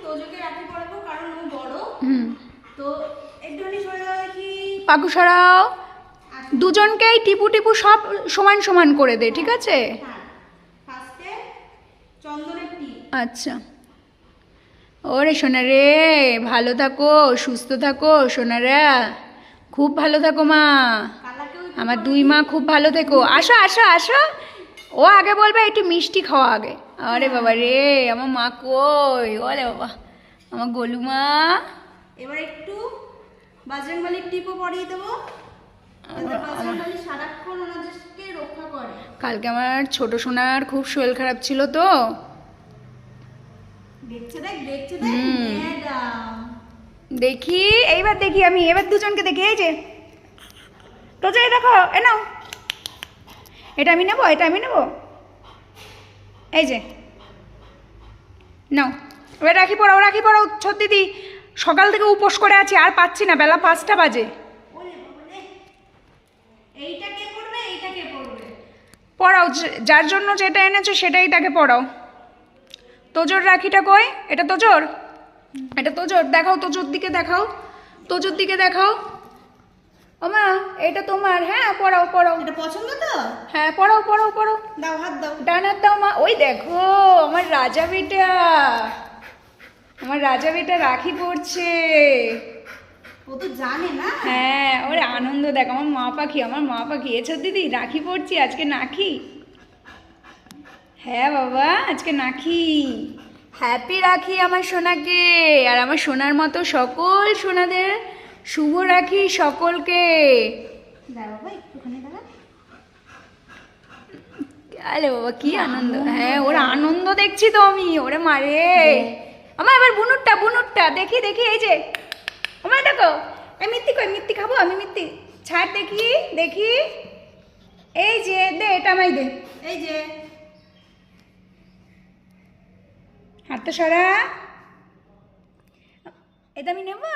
তোজোকে রাখি পরাবো কারণ ও বড়। তো একটুখানি সরে দাও দেখি। পাকু সরাও। দুজনকেই টিপু টিপু সব সমান সমান করে দে, ঠিক আছে? হ্যাঁ, ফার্স্টে চন্দনের টিপ। আচ্ছা। ওরে সোনা রে, ভালো থাকো, সুস্থ থাকো সোনারা, খুব ভালো থাকো মা। আমার দুই মা খুব ভালো থেকো। আসো আসো আসো। ও আগে বলবে একটু মিষ্টি খাওয়া আগে। আরে বাবা রে, আমার মা কই? ওরে বাবা, আমার গোলু মা। এবার একটু বাজরংবলীর টিপও পরিয়ে দেবো, যাতে বাজরংবলী সারাক্ষণ ওনাদেরকে রক্ষা করে। কালকে আমার ছোট সোনার খুব শরীর খারাপ ছিল তো। দেখছে দেখ ম্যাডাম। দেখি এইবার দেখি আমি, এবার দুজনকে দেখি। এই যে তো যাই দেখো, এ নাও, এটা আমি নেবো, এটা আমি নেবো। এই যে নাও, এবার রাখি পড়াও, রাখি পড়াও। ছোট দিদি সকাল থেকে উপোস করে আছি, আর পাচ্ছি না, বেলা 5টা বাজে। এইটা কে পড়বে, এইটা কে পড়বে? পড়াও, যার জন্য যেটা এনেছো সেটাই তাকে পড়াও। তোজোর রাখিটা কই? এটা তোজোর, এটা তোজোর। দেখাও তোজোর দিকে, দেখাও তোজোর দিকে দেখাও। ও মা, এটা তোমার। হ্যাঁ পড়াও পড়াও। এটা পছন্দ তো? হ্যাঁ পড়াও পড়াও পড়াও। দাও, হাত দাও। ডান হাত দাও মা। ওই দেখো আমার রাজা বেটা, আমার রাজা বেটা রাখি পড়ছে। ও তো জানে না। হ্যাঁ, ওর আনন্দ দেখ। আমার মা পাখি, আমার মা পাখি। এছো দিদি, রাখি পড়ছি আজকে, নাকি? হ্যাঁ বাবা, আজকে নাকি। হ্যাপি রাখি আমার সোনাকে, আর আমার সোনার মতো সকল সোনাদের শুভ রাখি সকলকে। দাও বাবা, একটুখানি দাঁড়া। আরে বাবা কি আনন্দ। হ্যাঁ, ওর আনন্দ দেখছি তো আমি। ওরে মারে আমার, এবার বুনুরটা বুনুরটা দেখি দেখি। এই যে আমার দেখো, এই মিত্তি কই? মিত্তি খাবো আমি, মিত্তি ছাড় দেখি দেখি। এই যে দে, এটা আমায় দে। এই যে হাতটা সরা, এটা আমি নেবো।